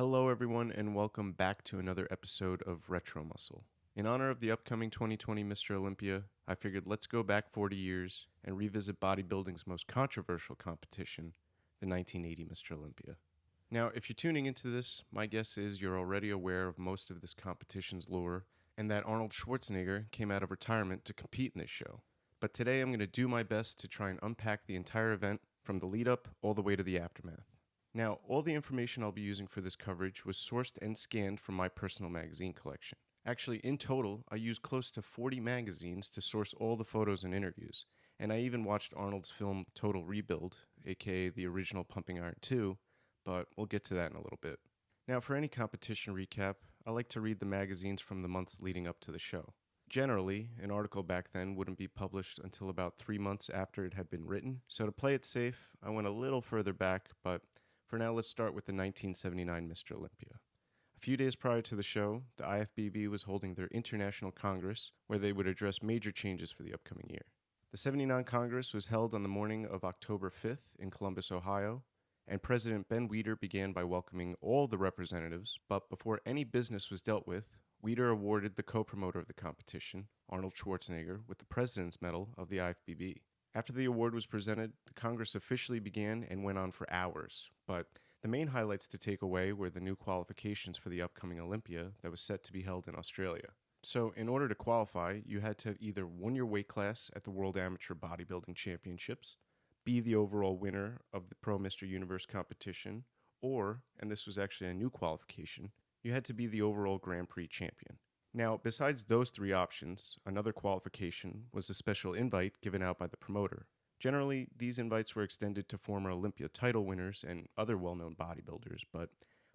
Hello, everyone, and welcome back to another episode of Retro Muscle. In honor of the upcoming 2020 Mr. Olympia, I figured let's go back 40 years and revisit bodybuilding's most controversial competition, the 1980 Mr. Olympia. Now, if you're tuning into this, my guess is you're already aware of most of this competition's lore and that Arnold Schwarzenegger came out of retirement to compete in this show. But today I'm going to do my best to try and unpack the entire event from the lead up all the way to the aftermath. Now, all the information I'll be using for this coverage was sourced and scanned from my personal magazine collection. Actually, in total, I used close to 40 magazines to source all the photos and interviews, and I even watched Arnold's film Total Rebuild, aka the original Pumping Iron 2, but we'll get to that in a little bit. Now, for any competition recap, I like to read the magazines from the months leading up to the show. Generally, an article back then wouldn't be published until about 3 months after it had been written, so to play it safe, I went a little further back, but for now, let's start with the 1979 Mr. Olympia. A few days prior to the show, the IFBB was holding their International Congress, where they would address major changes for the upcoming year. The 79 Congress was held on the morning of October 5th in Columbus, Ohio, and President Ben Weider began by welcoming all the representatives, but before any business was dealt with, Weider awarded the co-promoter of the competition, Arnold Schwarzenegger, with the President's Medal of the IFBB. After the award was presented, the Congress officially began and went on for hours, but the main highlights to take away were the new qualifications for the upcoming Olympia that was set to be held in Australia. So, in order to qualify, you had to have either won your weight class at the World Amateur Bodybuilding Championships, be the overall winner of the Pro Mr. Universe competition, or, and this was actually a new qualification, you had to be the overall Grand Prix champion. Now, besides those three options, another qualification was a special invite given out by the promoter. Generally, these invites were extended to former Olympia title winners and other well-known bodybuilders, but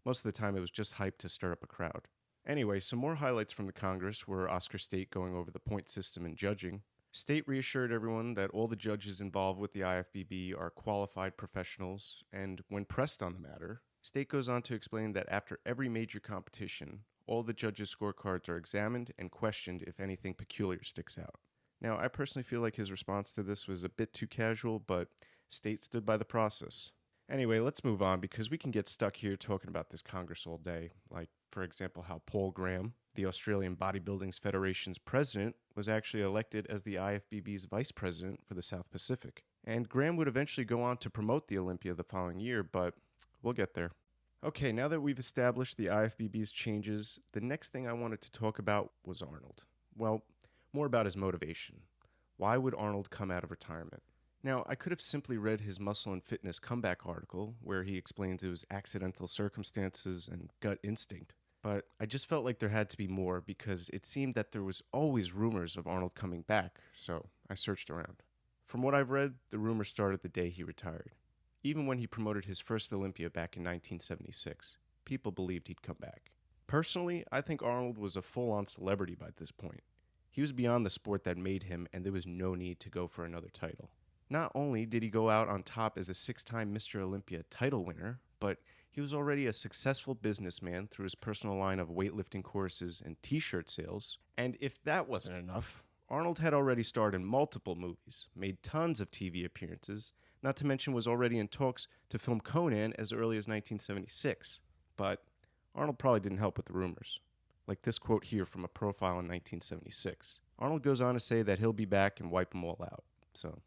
most of the time it was just hype to stir up a crowd. Anyway, some more highlights from the Congress were Oscar State going over the point system and judging. State reassured everyone that all the judges involved with the IFBB are qualified professionals, and when pressed on the matter, State goes on to explain that after every major competition, all the judges' scorecards are examined and questioned if anything peculiar sticks out. Now, I personally feel like his response to this was a bit too casual, but State stood by the process. Anyway, let's move on because we can get stuck here talking about this Congress all day. Like, for example, how Paul Graham, the Australian Bodybuilding Federation's president, was actually elected as the IFBB's vice president for the South Pacific. And Graham would eventually go on to promote the Olympia the following year, but we'll get there. Okay, now that we've established the IFBB's changes, the next thing I wanted to talk about was Arnold. Well, more about his motivation. Why would Arnold come out of retirement? Now, I could have simply read his Muscle and Fitness comeback article, where he explains it was accidental circumstances and gut instinct. But I just felt like there had to be more because it seemed that there was always rumors of Arnold coming back, so I searched around. From what I've read, the rumors started the day he retired. Even when he promoted his first Olympia back in 1976, people believed he'd come back. Personally, I think Arnold was a full-on celebrity by this point. He was beyond the sport that made him, and there was no need to go for another title. Not only did he go out on top as a 6-time Mr. Olympia title winner, but he was already a successful businessman through his personal line of weightlifting courses and t-shirt sales. And if that wasn't enough, Arnold had already starred in multiple movies, made tons of TV appearances, not to mention was already in talks to film Conan as early as 1976. But Arnold probably didn't help with the rumors. Like this quote here from a profile in 1976. Arnold goes on to say that he'll be back and wipe them all out. So,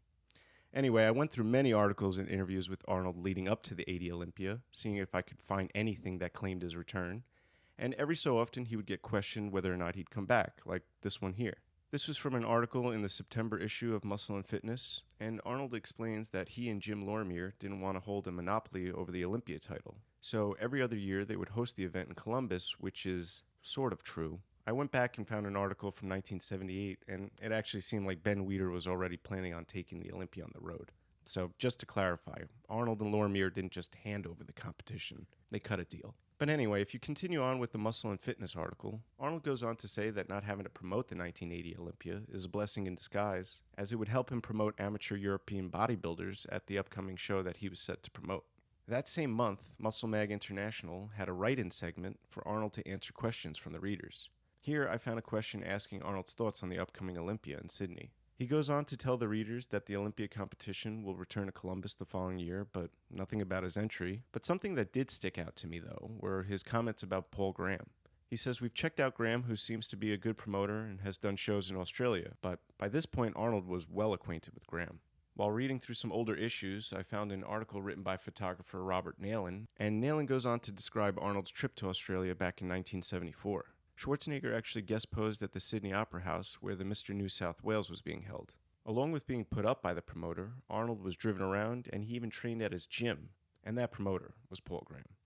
anyway, I went through many articles and interviews with Arnold leading up to the 80 Olympia, seeing if I could find anything that claimed his return. And every so often he would get questioned whether or not he'd come back, like this one here. This was from an article in the September issue of Muscle and Fitness, and Arnold explains that he and Jim Lorimer didn't want to hold a monopoly over the Olympia title. So every other year they would host the event in Columbus, which is sort of true. I went back and found an article from 1978, and it actually seemed like Ben Weider was already planning on taking the Olympia on the road. So just to clarify, Arnold and Lorimer didn't just hand over the competition. They cut a deal. But anyway, if you continue on with the Muscle and Fitness article, Arnold goes on to say that not having to promote the 1980 Olympia is a blessing in disguise, as it would help him promote amateur European bodybuilders at the upcoming show that he was set to promote. That same month, MuscleMag International had a write-in segment for Arnold to answer questions from the readers. Here, I found a question asking Arnold's thoughts on the upcoming Olympia in Sydney. He goes on to tell the readers that the Olympia competition will return to Columbus the following year, but nothing about his entry. But something that did stick out to me, though, were his comments about Paul Graham. He says, "We've checked out Graham, who seems to be a good promoter and has done shows in Australia," but by this point, Arnold was well acquainted with Graham. While reading through some older issues, I found an article written by photographer Robert Nayland, and Nayland goes on to describe Arnold's trip to Australia back in 1974. Schwarzenegger actually guest posed at the Sydney Opera House where the Mr. New South Wales was being held. Along with being put up by the promoter, Arnold was driven around and he even trained at his gym, and that promoter was Paul Graham.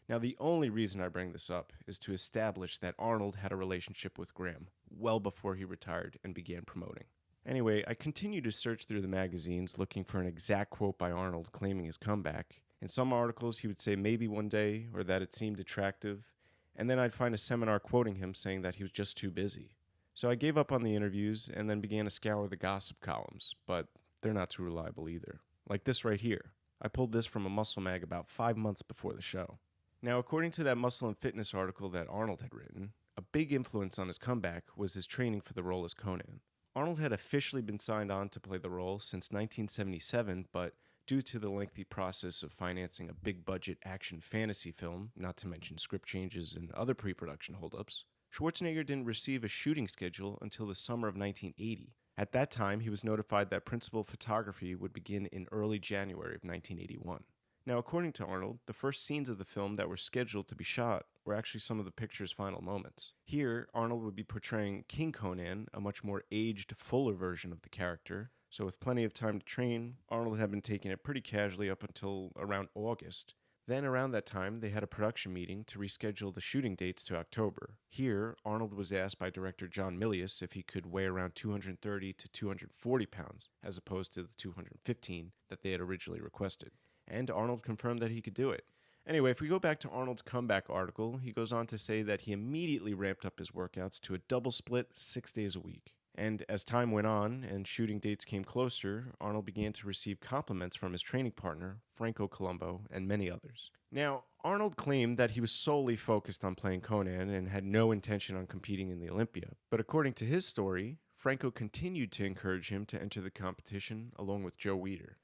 Now, the only reason I bring this up is to establish that Arnold had a relationship with Graham well before he retired and began promoting. Anyway, I continued to search through the magazines looking for an exact quote by Arnold claiming his comeback. In some articles, he would say maybe one day or that it seemed attractive, and then I'd find a seminar quoting him saying that he was just too busy. So I gave up on the interviews and then began to scour the gossip columns, but they're not too reliable either. Like this right here. I pulled this from a MuscleMag about 5 months before the show. Now, according to that Muscle and Fitness article that Arnold had written, a big influence on his comeback was his training for the role as Conan. Arnold had officially been signed on to play the role since 1977, but due to the lengthy process of financing a big-budget action fantasy film, not to mention script changes and other pre-production holdups, Schwarzenegger didn't receive a shooting schedule until the summer of 1980. At that time, he was notified that principal photography would begin in early January of 1981. Now, according to Arnold, the first scenes of the film that were scheduled to be shot were actually some of the picture's final moments. Here, Arnold would be portraying King Conan, a much more aged, fuller version of the character. So with plenty of time to train, Arnold had been taking it pretty casually up until around August. Then around that time, they had a production meeting to reschedule the shooting dates to October. Here, Arnold was asked by director John Milius if he could weigh around 230 to 240 pounds, as opposed to the 215 that they had originally requested. And Arnold confirmed that he could do it. Anyway, if we go back to Arnold's comeback article, he goes on to say that he immediately ramped up his workouts to a double split 6 days a week. And as time went on and shooting dates came closer, Arnold began to receive compliments from his training partner, Franco Columbo, and many others. Now, Arnold claimed that he was solely focused on playing Conan and had no intention on competing in the Olympia. But according to his story, Franco continued to encourage him to enter the competition along with Joe Weider.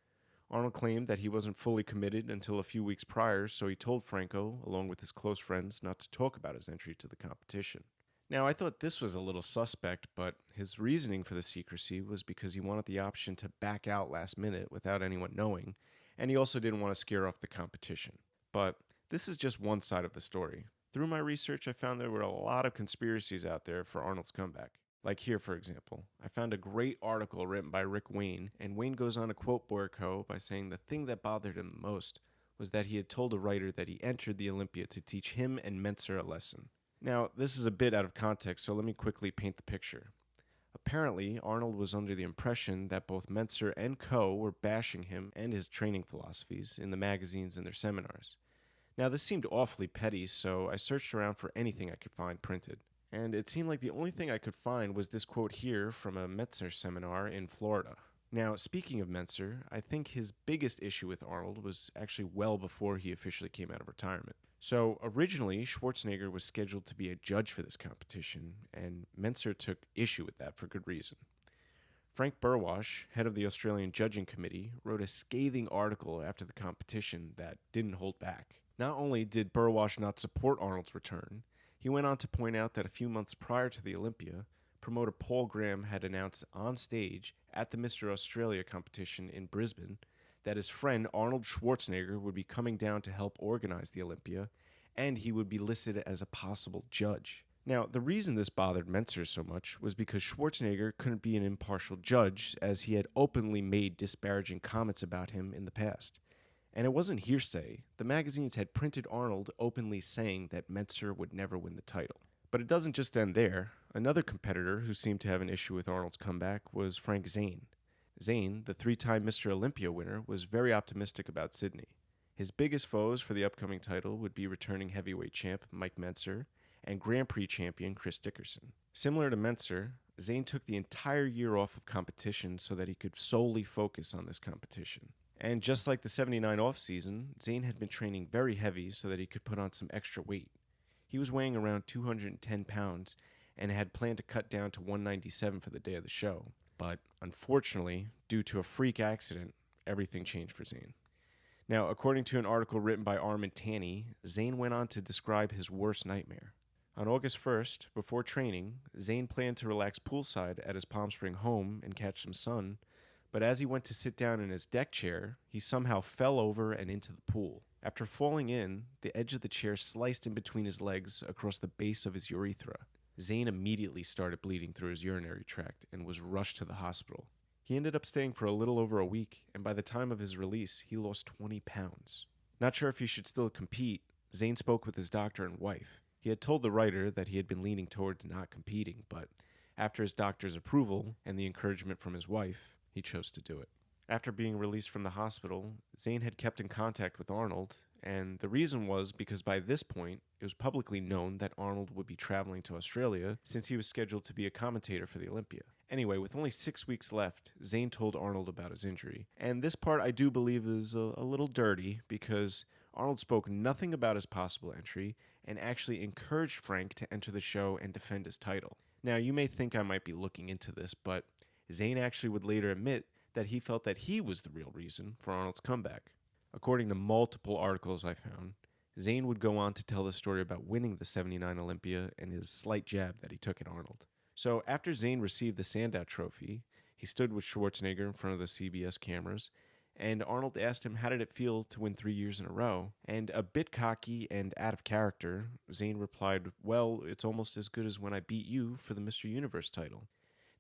Arnold claimed that he wasn't fully committed until a few weeks prior, so he told Franco, along with his close friends, not to talk about his entry to the competition. Now, I thought this was a little suspect, but his reasoning for the secrecy was because he wanted the option to back out last minute without anyone knowing, and he also didn't want to scare off the competition. But this is just one side of the story. Through my research, I found there were a lot of conspiracies out there for Arnold's comeback. Like here, for example, I found a great article written by Rick Wayne, and Wayne goes on to quote Boyarko by saying the thing that bothered him the most was that he had told a writer that he entered the Olympia to teach him and Mensur a lesson. Now, this is a bit out of context, so let me quickly paint the picture. Apparently, Arnold was under the impression that both Mensur and Co. were bashing him and his training philosophies in the magazines and their seminars. Now, this seemed awfully petty, so I searched around for anything I could find printed. And it seemed like the only thing I could find was this quote here from a Mensur seminar in Florida. Now, speaking of Mensur, I think his biggest issue with Arnold was actually well before he officially came out of retirement. So, originally, Schwarzenegger was scheduled to be a judge for this competition, and Mensur took issue with that for good reason. Frank Burwash, head of the Australian Judging Committee, wrote a scathing article after the competition that didn't hold back. Not only did Burwash not support Arnold's return, he went on to point out that a few months prior to the Olympia, promoter Paul Graham had announced on stage at the Mr. Australia competition in Brisbane that his friend Arnold Schwarzenegger would be coming down to help organize the Olympia, and he would be listed as a possible judge. Now, the reason this bothered Mensur so much was because Schwarzenegger couldn't be an impartial judge, as he had openly made disparaging comments about him in the past. And it wasn't hearsay. The magazines had printed Arnold openly saying that Mensur would never win the title. But it doesn't just end there. Another competitor who seemed to have an issue with Arnold's comeback was Frank Zane. Zane, the 3-time Mr. Olympia winner, was very optimistic about Sydney. His biggest foes for the upcoming title would be returning heavyweight champ Mike Mensur and Grand Prix champion Chris Dickerson. Similar to Mensur, Zane took the entire year off of competition so that he could solely focus on this competition. And just like the 79 off-season, Zane had been training very heavy so that he could put on some extra weight. He was weighing around 210 pounds and had planned to cut down to 197 for the day of the show. But unfortunately, due to a freak accident, everything changed for Zane. Now, according to an article written by Armin Tanny, Zane went on to describe his worst nightmare. On August 1st, before training, Zane planned to relax poolside at his Palm Spring home and catch some sun, but as he went to sit down in his deck chair, he somehow fell over and into the pool. After falling in, the edge of the chair sliced in between his legs across the base of his urethra. Zane immediately started bleeding through his urinary tract and was rushed to the hospital. He ended up staying for a little over a week, and by the time of his release, he lost 20 pounds. Not sure if he should still compete, Zane spoke with his doctor and wife. He had told the writer that he had been leaning towards not competing, but after his doctor's approval and the encouragement from his wife, he chose to do it. After being released from the hospital, Zane had kept in contact with Arnold, and the reason was because by this point, it was publicly known that Arnold would be traveling to Australia since he was scheduled to be a commentator for the Olympia. Anyway, with only 6 weeks left, Zane told Arnold about his injury, and this part I do believe is a little dirty because Arnold spoke nothing about his possible entry and actually encouraged Frank to enter the show and defend his title. Now, you may think I might be looking into this, but Zane actually would later admit that he felt that he was the real reason for Arnold's comeback. According to multiple articles I found, Zane would go on to tell the story about winning the '79 Olympia and his slight jab that he took at Arnold. So after Zane received the Sandow Trophy, he stood with Schwarzenegger in front of the CBS cameras, and Arnold asked him how did it feel to win 3 years in a row, and a bit cocky and out of character, Zane replied, "Well, it's almost as good as when I beat you for the Mr. Universe title."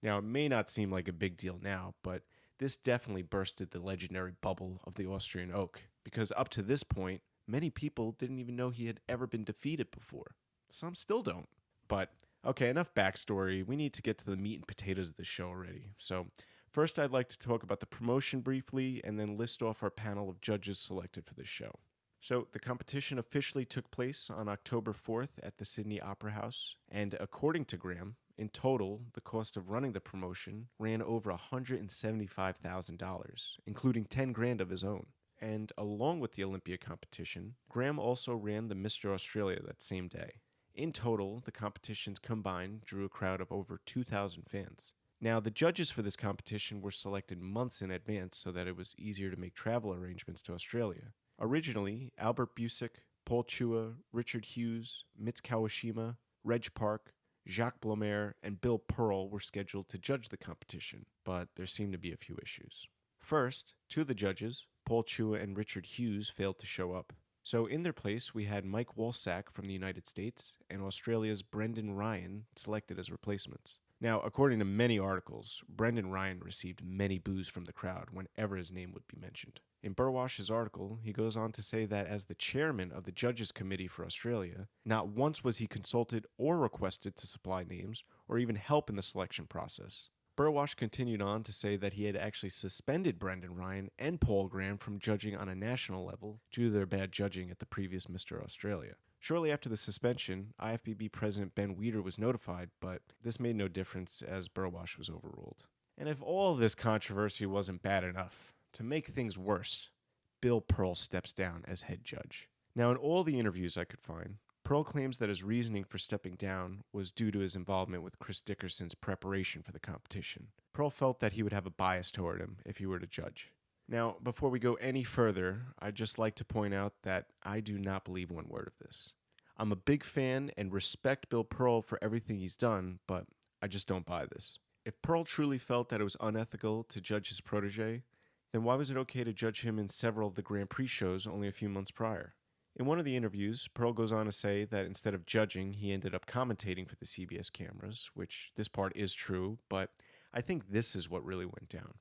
Now, it may not seem like a big deal now, but this definitely bursted the legendary bubble of the Austrian Oak, because up to this point, many people didn't even know he had ever been defeated before. Some still don't. But, okay, enough backstory. We need to get to the meat and potatoes of the show already. So, first I'd like to talk about the promotion briefly, and then list off our panel of judges selected for this show. So, the competition officially took place on October 4th at the Sydney Opera House, and according to Graham, in total, the cost of running the promotion ran over $175,000, including $10,000 of his own. And along with the Olympia competition, Graham also ran the Mr. Australia that same day. In total, the competitions combined drew a crowd of over 2,000 fans. Now, the judges for this competition were selected months in advance so that it was easier to make travel arrangements to Australia. Originally, Albert Busick, Paul Chua, Richard Hughes, Mitz Kawashima, Reg Park, Jacques Blomer, and Bill Pearl were scheduled to judge the competition, but there seemed to be a few issues. First, two of the judges, Paul Chua and Richard Hughes, failed to show up. So in their place, we had Mike Walsack from the United States and Australia's Brendan Ryan selected as replacements. Now, according to many articles, Brendan Ryan received many boos from the crowd whenever his name would be mentioned. In Burwash's article, he goes on to say that as the chairman of the Judges Committee for Australia, not once was he consulted or requested to supply names or even help in the selection process. Burwash continued on to say that he had actually suspended Brendan Ryan and Paul Graham from judging on a national level due to their bad judging at the previous Mr. Australia. Shortly after the suspension, IFBB President Ben Weider was notified, but this made no difference as Burwash was overruled. And if all this controversy wasn't bad enough, to make things worse, Bill Pearl steps down as head judge. Now, in all the interviews I could find, Pearl claims that his reasoning for stepping down was due to his involvement with Chris Dickerson's preparation for the competition. Pearl felt that he would have a bias toward him if he were to judge. Now, before we go any further, I'd just like to point out that I do not believe one word of this. I'm a big fan and respect Bill Pearl for everything he's done, but I just don't buy this. If Pearl truly felt that it was unethical to judge his protege, then why was it okay to judge him in several of the Grand Prix shows only a few months prior? In one of the interviews, Pearl goes on to say that instead of judging, he ended up commentating for the CBS cameras, which this part is true, but I think this is what really went down.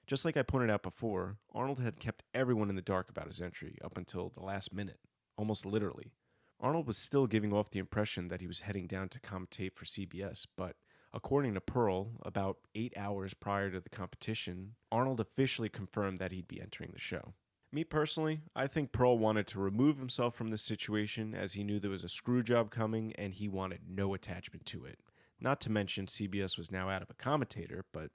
Just like I pointed out before, Arnold had kept everyone in the dark about his entry up until the last minute, almost literally. Arnold was still giving off the impression that he was heading down to commentate for CBS, but according to Pearl, about 8 hours prior to the competition, Arnold officially confirmed that he'd be entering the show. Me personally, I think Pearl wanted to remove himself from this situation as he knew there was a screw job coming and he wanted no attachment to it. Not to mention CBS was now out of a commentator, but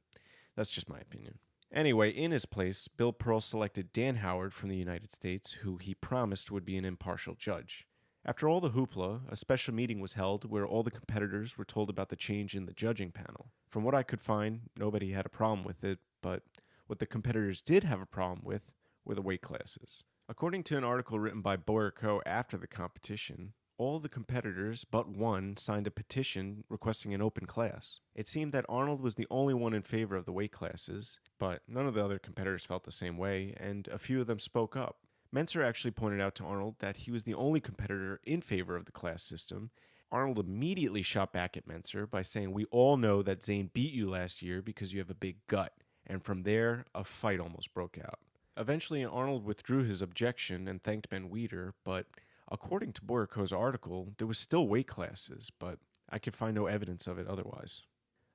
that's just my opinion. Anyway, in his place, Bill Pearl selected Dan Howard from the United States, who he promised would be an impartial judge. After all the hoopla, a special meeting was held where all the competitors were told about the change in the judging panel. From what I could find, nobody had a problem with it, but what the competitors did have a problem with were the weight classes. According to an article written by Boyer Co. after the competition, all the competitors but one signed a petition requesting an open class. It seemed that Arnold was the only one in favor of the weight classes, but none of the other competitors felt the same way, and a few of them spoke up. Mensah actually pointed out to Arnold that he was the only competitor in favor of the class system. Arnold immediately shot back at Mensah by saying, "We all know that Zane beat you last year because you have a big gut." And from there, a fight almost broke out. Eventually, Arnold withdrew his objection and thanked Ben Weider, but according to Boyarko's article, there was still weight classes, but I could find no evidence of it otherwise.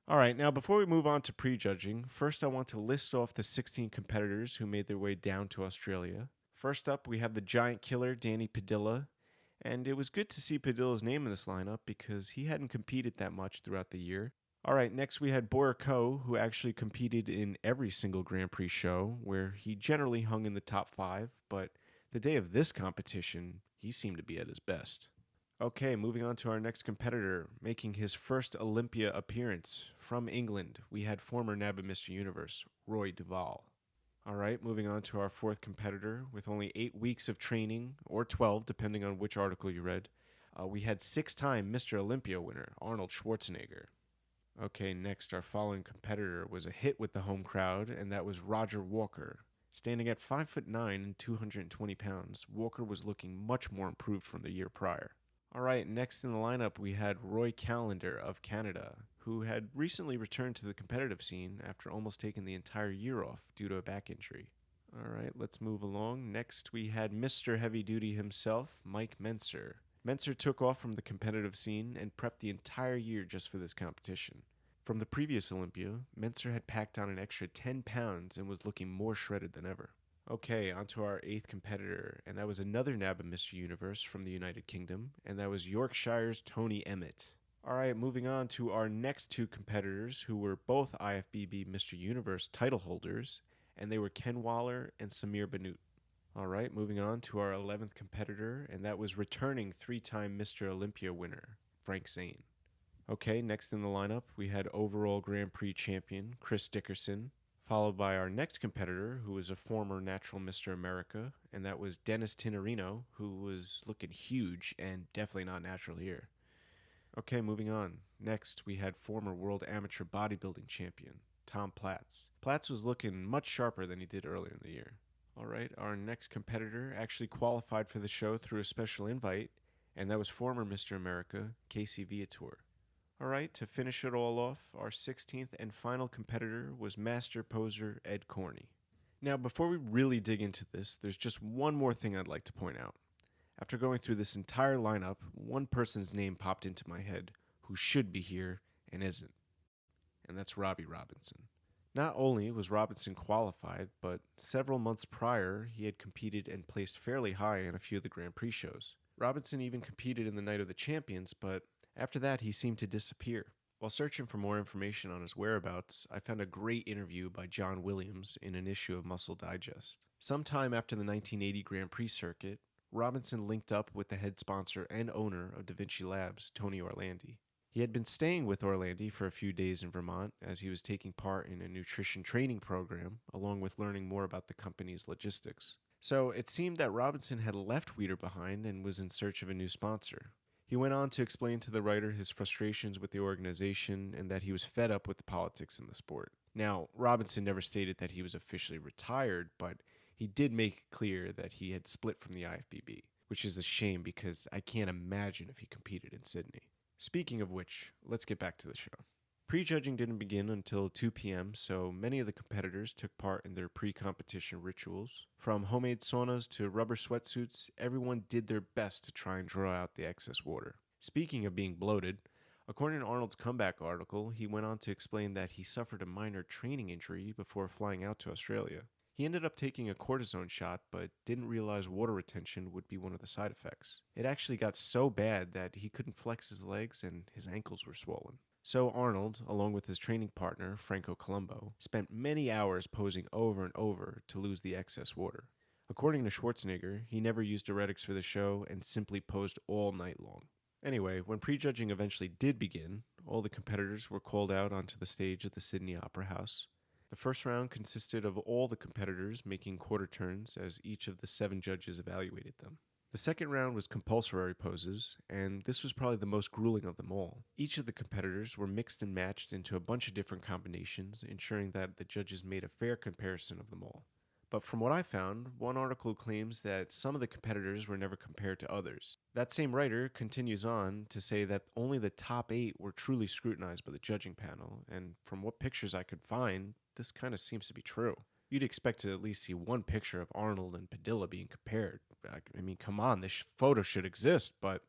Alright, now before we move on to prejudging, first I want to list off the 16 competitors who made their way down to Australia. First up, we have the giant killer, Danny Padilla, and it was good to see Padilla's name in this lineup because he hadn't competed that much throughout the year. Alright, next we had Boyarko, who actually competed in every single Grand Prix show, where he generally hung in the top 5, but the day of this competition, he seemed to be at his best. Okay, moving on to our next competitor, making his first Olympia appearance. From England, we had former NABBA Mr. Universe, Roy Duval. Alright, moving on to our fourth competitor, with only 8 weeks of training, or 12, depending on which article you read. We had 6-time Mr. Olympia winner, Arnold Schwarzenegger. Okay, next, our following competitor was a hit with the home crowd, and that was Roger Walker. Standing at 5'9" and 220 pounds, Walker was looking much more improved from the year prior. Alright, next in the lineup we had Roy Callender of Canada, who had recently returned to the competitive scene after almost taking the entire year off due to a back injury. Alright, let's move along. Next we had Mr. Heavy Duty himself, Mike Mensah. Mensah took off from the competitive scene and prepped the entire year just for this competition. From the previous Olympia, Mensah had packed on an extra 10 pounds and was looking more shredded than ever. Okay, on to our 8th competitor, and that was another NABBA Mr. Universe from the United Kingdom, and that was Yorkshire's Tony Emmett. Alright, moving on to our next 2 competitors, who were both IFBB Mr. Universe title holders, and they were Ken Waller and Samir Bannout. Alright, moving on to our 11th competitor, and that was returning 3-time Mr. Olympia winner, Frank Zane. Okay, next in the lineup, we had overall Grand Prix champion, Chris Dickerson, followed by our next competitor, who was a former natural Mr. America, and that was Dennis Tinerino, who was looking huge and definitely not natural here. Okay, moving on. Next, we had former world amateur bodybuilding champion, Tom Platz. Platz was looking much sharper than he did earlier in the year. Alright, our next competitor actually qualified for the show through a special invite, and that was former Mr. America, Casey Viator. Alright, to finish it all off, our 16th and final competitor was master poser Ed Corney. Now, before we really dig into this, there's just one more thing I'd like to point out. After going through this entire lineup, one person's name popped into my head who should be here and isn't. And that's Robbie Robinson. Not only was Robinson qualified, but several months prior, he had competed and placed fairly high in a few of the Grand Prix shows. Robinson even competed in the Night of the Champions, but after that, he seemed to disappear. While searching for more information on his whereabouts, I found a great interview by John Williams in an issue of Muscle Digest. Sometime after the 1980 Grand Prix circuit, Robinson linked up with the head sponsor and owner of Da Vinci Labs, Tony Orlandi. He had been staying with Orlandi for a few days in Vermont as he was taking part in a nutrition training program, along with learning more about the company's logistics. So it seemed that Robinson had left Weider behind and was in search of a new sponsor. He went on to explain to the writer his frustrations with the organization and that he was fed up with the politics in the sport. Now, Robinson never stated that he was officially retired, but he did make it clear that he had split from the IFBB, which is a shame because I can't imagine if he competed in Sydney. Speaking of which, let's get back to the show. Prejudging didn't begin until 2 p.m., so many of the competitors took part in their pre-competition rituals. From homemade saunas to rubber sweatsuits, everyone did their best to try and draw out the excess water. Speaking of being bloated, according to Arnold's comeback article, he went on to explain that he suffered a minor training injury before flying out to Australia. He ended up taking a cortisone shot, but didn't realize water retention would be one of the side effects. It actually got so bad that he couldn't flex his legs and his ankles were swollen. So Arnold, along with his training partner, Franco Colombo, spent many hours posing over and over to lose the excess water. According to Schwarzenegger, he never used diuretics for the show and simply posed all night long. Anyway, when prejudging eventually did begin, all the competitors were called out onto the stage at the Sydney Opera House. The first round consisted of all the competitors making quarter turns as each of the 7 judges evaluated them. The second round was compulsory poses, and this was probably the most grueling of them all. Each of the competitors were mixed and matched into a bunch of different combinations, ensuring that the judges made a fair comparison of them all. But from what I found, one article claims that some of the competitors were never compared to others. That same writer continues on to say that only the top 8 were truly scrutinized by the judging panel, and from what pictures I could find, this kind of seems to be true. You'd expect to at least see one picture of Arnold and Padilla being compared. I mean, come on, this photo should exist, but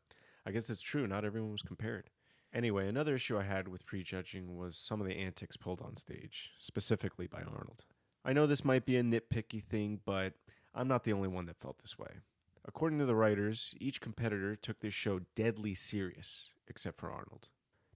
I guess it's true, not everyone was compared. Anyway, another issue I had with prejudging was some of the antics pulled on stage, specifically by Arnold. I know this might be a nitpicky thing, but I'm not the only one that felt this way. According to the writers, each competitor took this show deadly serious, except for Arnold.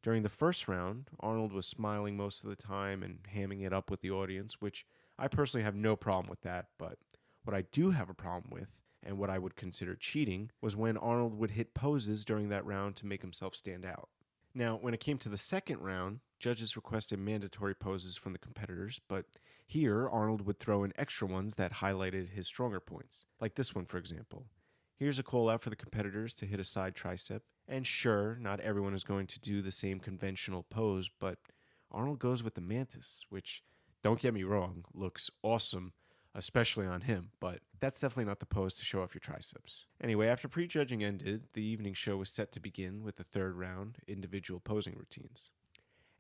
During the first round, Arnold was smiling most of the time and hamming it up with the audience, which I personally have no problem with that, but what I do have a problem with, and what I would consider cheating, was when Arnold would hit poses during that round to make himself stand out. Now, when it came to the second round, judges requested mandatory poses from the competitors, but here Arnold would throw in extra ones that highlighted his stronger points, like this one, for example. Here's a call out for the competitors to hit a side tricep, and sure, not everyone is going to do the same conventional pose, but Arnold goes with the mantis, which, don't get me wrong, looks awesome, especially on him, but that's definitely not the pose to show off your triceps. Anyway, after prejudging ended, the evening show was set to begin with the third round, individual posing routines.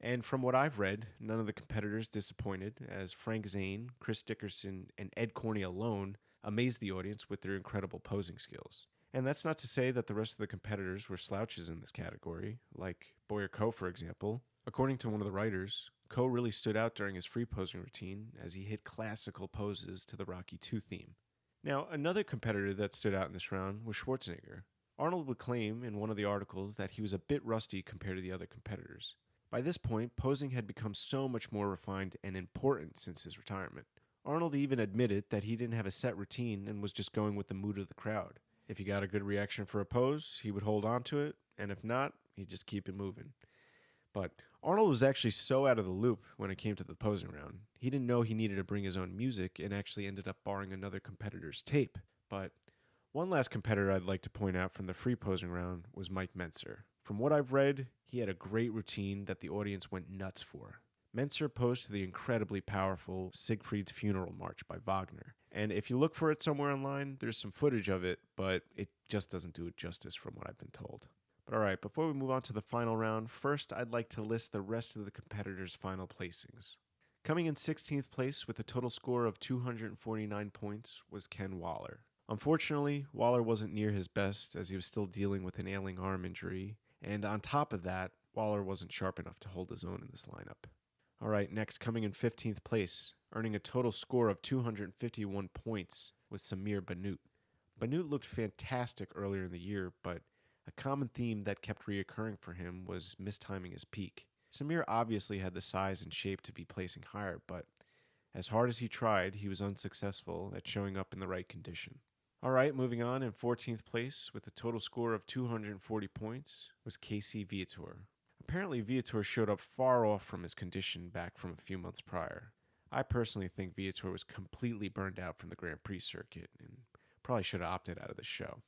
And from what I've read, none of the competitors disappointed, as Frank Zane, Chris Dickerson, and Ed Corney alone amazed the audience with their incredible posing skills. And that's not to say that the rest of the competitors were slouches in this category, like Boyer Coe, for example. According to one of the writers, Coe really stood out during his free posing routine as he hit classical poses to the Rocky II theme. Now, another competitor that stood out in this round was Schwarzenegger. Arnold would claim in one of the articles that he was a bit rusty compared to the other competitors. By this point, posing had become so much more refined and important since his retirement. Arnold even admitted that he didn't have a set routine and was just going with the mood of the crowd. If he got a good reaction for a pose, he would hold on to it, and if not, he'd just keep it moving. But Arnold was actually so out of the loop when it came to the posing round. He didn't know he needed to bring his own music and actually ended up borrowing another competitor's tape. But one last competitor I'd like to point out from the free posing round was Mike Mentzer. From what I've read, he had a great routine that the audience went nuts for. Mentzer posed to the incredibly powerful Siegfried's Funeral March by Wagner. And if you look for it somewhere online, there's some footage of it, but it just doesn't do it justice from what I've been told. But alright, before we move on to the final round, first I'd like to list the rest of the competitors' final placings. Coming in 16th place with a total score of 249 points was Ken Waller. Unfortunately, Waller wasn't near his best as he was still dealing with an ailing arm injury, and on top of that, Waller wasn't sharp enough to hold his own in this lineup. Alright, next, coming in 15th place, earning a total score of 251 points, was Samir Bannout. Bannout looked fantastic earlier in the year, but a common theme that kept reoccurring for him was mistiming his peak. Samir obviously had the size and shape to be placing higher, but as hard as he tried, he was unsuccessful at showing up in the right condition. Alright, moving on, in 14th place with a total score of 240 points was Casey Viator. Apparently, Viator showed up far off from his condition back from a few months prior. I personally think Viator was completely burned out from the Grand Prix circuit and probably should have opted out of the show.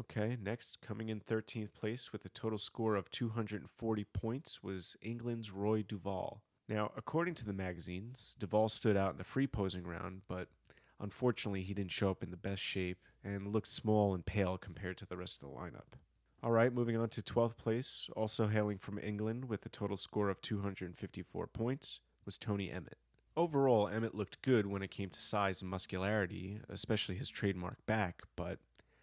Okay, next, coming in 13th place with a total score of 240 points was England's Roy Duval. Now, according to the magazines, Duval stood out in the free posing round, but unfortunately he didn't show up in the best shape and looked small and pale compared to the rest of the lineup. Alright, moving on to 12th place, also hailing from England with a total score of 254 points, was Tony Emmett. Overall, Emmett looked good when it came to size and muscularity, especially his trademark back, but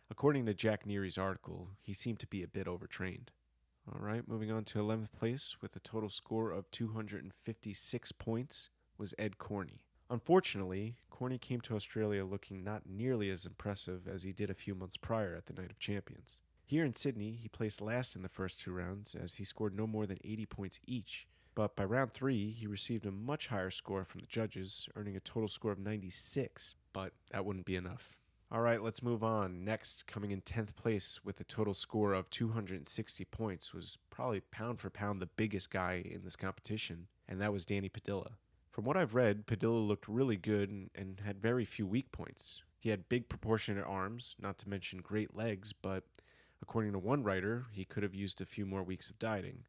according to Jack Neary's article, he seemed to be a bit overtrained. Alright, moving on to 11th place with a total score of 256 points was Ed Corney. Unfortunately, Corney came to Australia looking not nearly as impressive as he did a few months prior at the Night of Champions. Here in Sydney, he placed last in the first 2 rounds as he scored no more than 80 points each, but by round 3, he received a much higher score from the judges, earning a total score of 96, but that wouldn't be enough. All right, let's move on. Next, coming in 10th place with a total score of 260 points, was probably pound for pound the biggest guy in this competition, and that was Danny Padilla. From what I've read, Padilla looked really good and had very few weak points. He had big proportionate arms, not to mention great legs, but according to one writer, he could have used a few more weeks of dieting.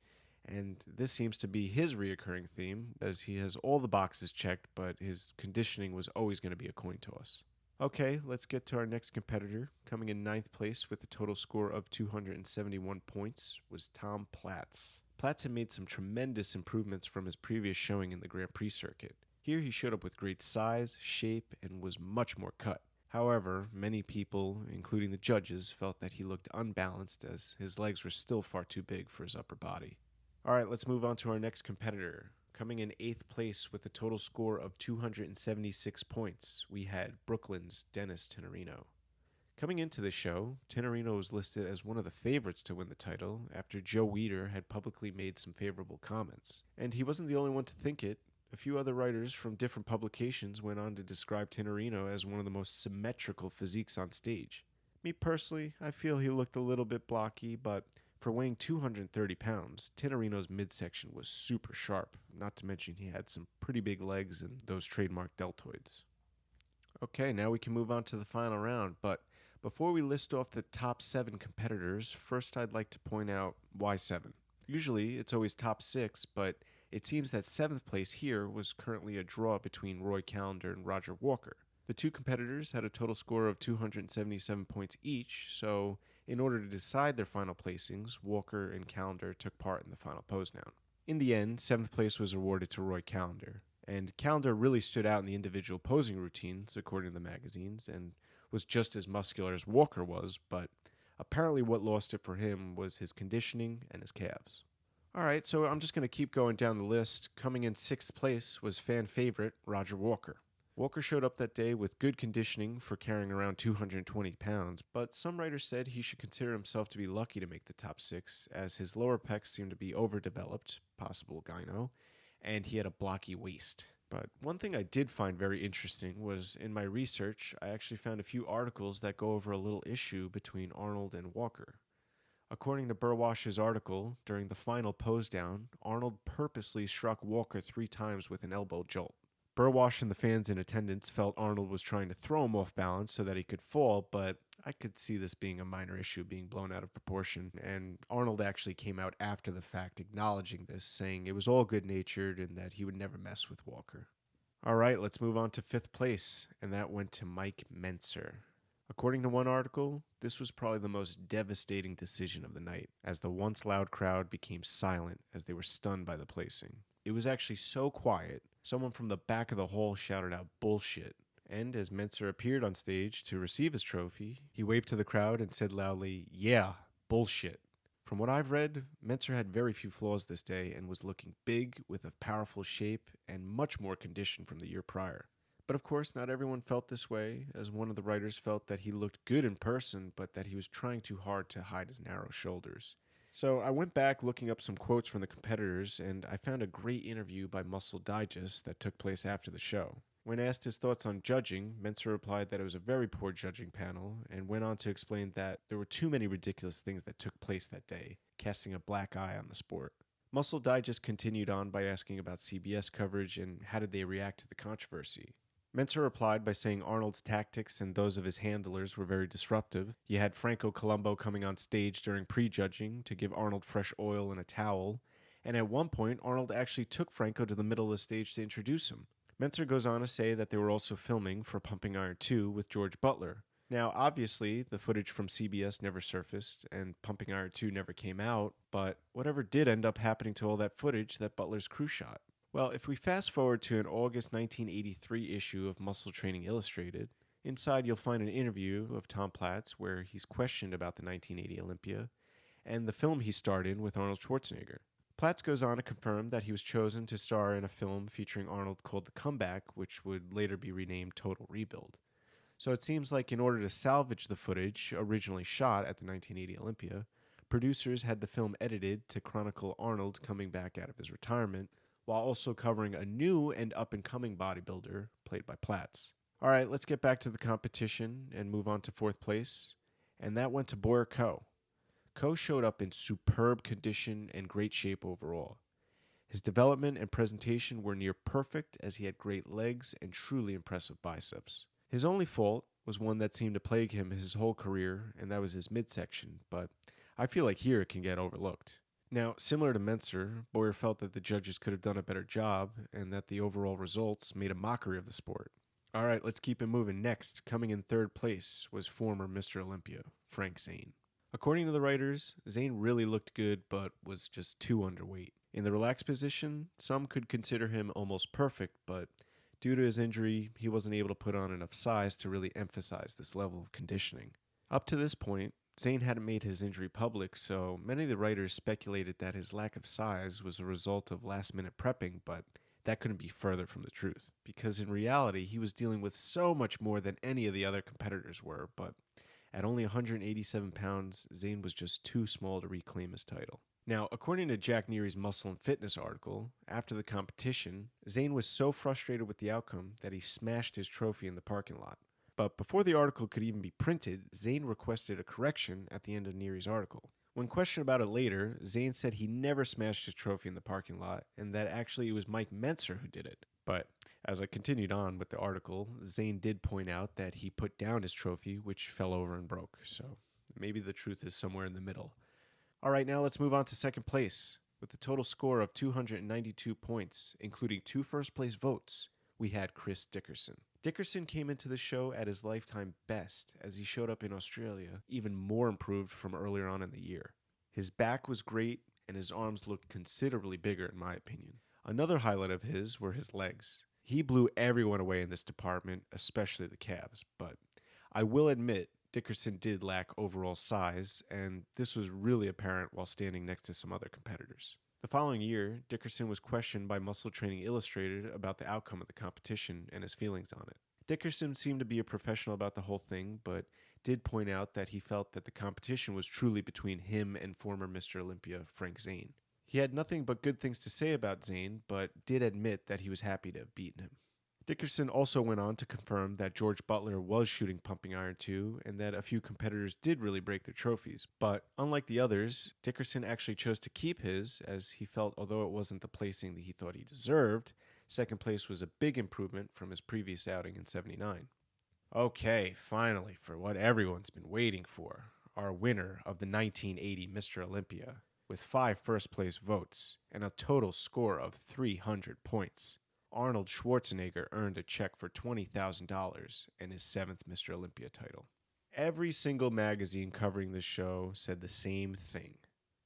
And this seems to be his reoccurring theme, as he has all the boxes checked, but his conditioning was always going to be a coin toss. Okay, let's get to our next competitor. Coming in 9th place with a total score of 271 points was Tom Platz. Platz had made some tremendous improvements from his previous showing in the Grand Prix circuit. Here he showed up with great size, shape, and was much more cut. However, many people, including the judges, felt that he looked unbalanced as his legs were still far too big for his upper body. Alright, let's move on to our next competitor. Coming in 8th place with a total score of 276 points, we had Brooklyn's Dennis Tenorino. Coming into the show, Tenorino was listed as one of the favorites to win the title after Joe Weider had publicly made some favorable comments. And he wasn't the only one to think it. A few other writers from different publications went on to describe Tenorino as one of the most symmetrical physiques on stage. Me personally, I feel he looked a little bit blocky, but for weighing 230 pounds, Tenorino's midsection was super sharp, not to mention he had some pretty big legs and those trademark deltoids. Okay, now we can move on to the final round, but before we list off the top 7 competitors, first I'd like to point out why 7. Usually it's always top 6, but it seems that 7th place here was currently a draw between Roy Callender and Roger Walker. The two competitors had a total score of 277 points each, so in order to decide their final placings, Walker and Callender took part in the final pose down. In the end, 7th place was awarded to Roy Callender, and Callender really stood out in the individual posing routines, according to the magazines, and was just as muscular as Walker was, but apparently what lost it for him was his conditioning and his calves. Alright, so I'm just going to keep going down the list. Coming in 6th place was fan favorite Roger Walker. Walker showed up that day with good conditioning for carrying around 220 pounds, but some writers said he should consider himself to be lucky to make the top 6, as his lower pecs seemed to be overdeveloped, possible gyno, and he had a blocky waist. But one thing I did find very interesting was in my research, I actually found a few articles that go over a little issue between Arnold and Walker. According to Burwash's article, during the final pose down, Arnold purposely struck Walker 3 times with an elbow jolt. Burwash and the fans in attendance felt Arnold was trying to throw him off balance so that he could fall, but I could see this being a minor issue being blown out of proportion, and Arnold actually came out after the fact acknowledging this, saying it was all good-natured and that he would never mess with Walker. Alright, let's move on to 5th place, and that went to Mike Mentzer. According to one article, this was probably the most devastating decision of the night, as the once loud crowd became silent as they were stunned by the placing. It was actually so quiet, someone from the back of the hall shouted out bullshit, and as Mentzer appeared on stage to receive his trophy, he waved to the crowd and said loudly, "Yeah, bullshit." From what I've read, Mentzer had very few flaws this day and was looking big with a powerful shape and much more condition from the year prior. But of course, not everyone felt this way, as one of the writers felt that he looked good in person, but that he was trying too hard to hide his narrow shoulders. So I went back looking up some quotes from the competitors, and I found a great interview by Muscle Digest that took place after the show. When asked his thoughts on judging, Mentzer replied that it was a very poor judging panel, and went on to explain that there were too many ridiculous things that took place that day, casting a black eye on the sport. Muscle Digest continued on by asking about CBS coverage and how did they react to the controversy. Mentzer replied by saying Arnold's tactics and those of his handlers were very disruptive. You had Franco Columbo coming on stage during pre-judging to give Arnold fresh oil and a towel, and at one point Arnold actually took Franco to the middle of the stage to introduce him. Mentzer goes on to say that they were also filming for Pumping Iron 2 with George Butler. Now, obviously, the footage from CBS never surfaced, and Pumping Iron 2 never came out, but whatever did end up happening to all that footage that Butler's crew shot? Well, if we fast forward to an August 1983 issue of Muscle Training Illustrated, inside you'll find an interview of Tom Platz where he's questioned about the 1980 Olympia and the film he starred in with Arnold Schwarzenegger. Platz goes on to confirm that he was chosen to star in a film featuring Arnold called The Comeback, which would later be renamed Total Rebuild. So it seems like in order to salvage the footage originally shot at the 1980 Olympia, producers had the film edited to chronicle Arnold coming back out of his retirement, while also covering a new and up-and-coming bodybuilder played by Platz. All right, let's get back to the competition and move on to fourth place. And that went to Boyer Coe. Coe showed up in superb condition and great shape overall. His development and presentation were near perfect as he had great legs and truly impressive biceps. His only fault was one that seemed to plague him his whole career, and that was his midsection, but I feel like here it can get overlooked. Now, similar to Mensah, Boyer felt that the judges could have done a better job and that the overall results made a mockery of the sport. All right, let's keep it moving. Next, coming in third place was former Mr. Olympia, Frank Zane. According to the writers, Zane really looked good but was just too underweight. In the relaxed position, some could consider him almost perfect, but due to his injury, he wasn't able to put on enough size to really emphasize this level of conditioning. Up to this point, Zane hadn't made his injury public, so many of the writers speculated that his lack of size was a result of last-minute prepping, but that couldn't be further from the truth, because in reality, he was dealing with so much more than any of the other competitors were, but at only 187 pounds, Zane was just too small to reclaim his title. Now, according to Jack Neary's Muscle and Fitness article, after the competition, Zane was so frustrated with the outcome that he smashed his trophy in the parking lot. But before the article could even be printed, Zane requested a correction at the end of Neary's article. When questioned about it later, Zane said he never smashed his trophy in the parking lot, and that actually it was Mike Mensah who did it. But as I continued on with the article, Zane did point out that he put down his trophy, which fell over and broke. So maybe the truth is somewhere in the middle. All right, now let's move on to second place. With a total score of 292 points, including 2 first-place votes, we had Chris Dickerson. Dickerson came into the show at his lifetime best as he showed up in Australia, even more improved from earlier on in the year. His back was great, and his arms looked considerably bigger in my opinion. Another highlight of his were his legs. He blew everyone away in this department, especially the calves, but I will admit Dickerson did lack overall size, and this was really apparent while standing next to some other competitors. The following year, Dickerson was questioned by Muscle Training Illustrated about the outcome of the competition and his feelings on it. Dickerson seemed to be a professional about the whole thing, but did point out that he felt that the competition was truly between him and former Mr. Olympia, Frank Zane. He had nothing but good things to say about Zane, but did admit that he was happy to have beaten him. Dickerson also went on to confirm that George Butler was shooting pumping iron too, and that a few competitors did really break their trophies. But unlike the others, Dickerson actually chose to keep his, as he felt although it wasn't the placing that he thought he deserved, second place was a big improvement from his previous outing in '79. Okay, finally, for what everyone's been waiting for, our winner of the 1980 Mr. Olympia, with 5 first-place votes and a total score of 300 points. Arnold Schwarzenegger earned a check for $20,000 and his 7th Mr. Olympia title. Every single magazine covering the show said the same thing.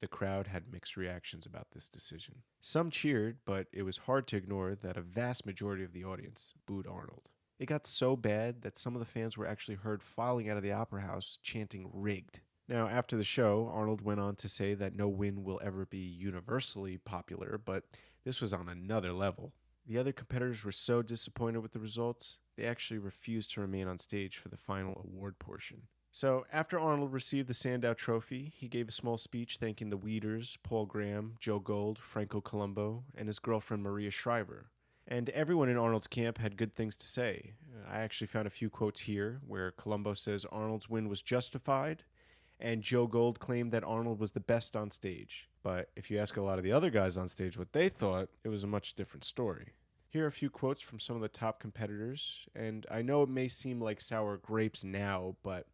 The crowd had mixed reactions about this decision. Some cheered, but it was hard to ignore that a vast majority of the audience booed Arnold. It got so bad that some of the fans were actually heard filing out of the Opera House chanting "rigged." Now, after the show, Arnold went on to say that no win will ever be universally popular, but this was on another level. The other competitors were so disappointed with the results, they actually refused to remain on stage for the final award portion. So, after Arnold received the Sandow Trophy, he gave a small speech thanking the Weeders, Paul Graham, Joe Gold, Franco Colombo, and his girlfriend Maria Shriver. And everyone in Arnold's camp had good things to say. I actually found a few quotes here where Colombo says Arnold's win was justified, and Joe Gold claimed that Arnold was the best on stage. But if you ask a lot of the other guys on stage what they thought, it was a much different story. Here are a few quotes from some of the top competitors, and I know it may seem like sour grapes now, but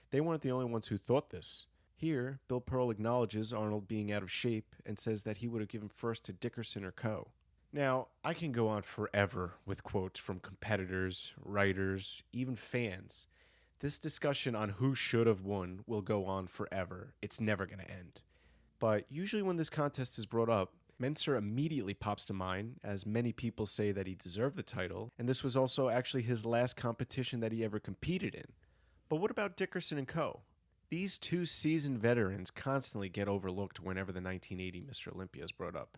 they weren't the only ones who thought this. Here, Bill Pearl acknowledges Arnold being out of shape and says that he would have given first to Dickerson or Coe. Now, I can go on forever with quotes from competitors, writers, even fans. This discussion on who should have won will go on forever. It's never going to end. But usually when this contest is brought up, Mensah immediately pops to mind, as many people say that he deserved the title, and this was also actually his last competition that he ever competed in. But what about Dickerson and Coe? These 2 seasoned veterans constantly get overlooked whenever the 1980 Mr. Olympia is brought up.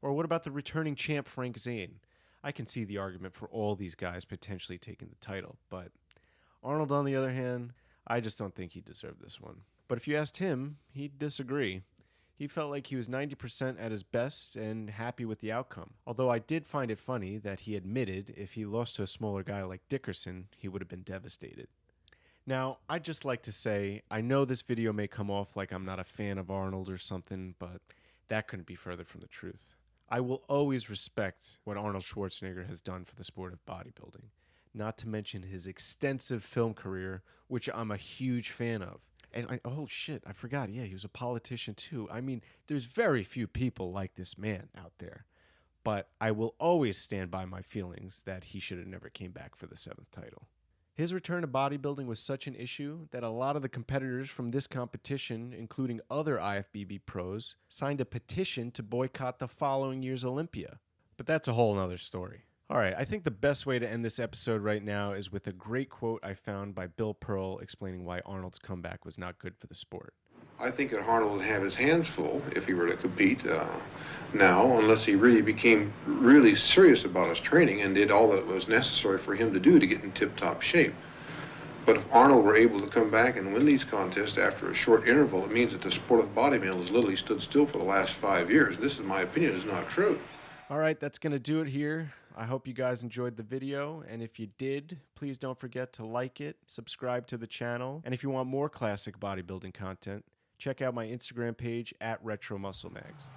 Or what about the returning champ Frank Zane? I can see the argument for all these guys potentially taking the title, but Arnold, on the other hand, I just don't think he deserved this one. But if you asked him, he'd disagree. He felt like he was 90% at his best and happy with the outcome. Although I did find it funny that he admitted if he lost to a smaller guy like Dickerson, he would have been devastated. Now, I'd just like to say, I know this video may come off like I'm not a fan of Arnold or something, but that couldn't be further from the truth. I will always respect what Arnold Schwarzenegger has done for the sport of bodybuilding, not to mention his extensive film career, which I'm a huge fan of. And oh shit, I forgot. Yeah, he was a politician too. I mean, there's very few people like this man out there. But I will always stand by my feelings that he should have never came back for the 7th title. His return to bodybuilding was such an issue that a lot of the competitors from this competition, including other IFBB pros, signed a petition to boycott the following year's Olympia. But that's a whole nother story. All right, I think the best way to end this episode right now is with a great quote I found by Bill Pearl explaining why Arnold's comeback was not good for the sport. I think that Arnold would have his hands full if he were to compete now, unless he really became really serious about his training and did all that was necessary for him to do to get in tip-top shape. But if Arnold were able to come back and win these contests after a short interval, it means that the sport of bodybuilding has literally stood still for the last 5 years. This, in my opinion, is not true. All right, that's going to do it here. I hope you guys enjoyed the video, and if you did, please don't forget to like it, subscribe to the channel, and if you want more classic bodybuilding content, check out my Instagram page at RetroMuscleMags.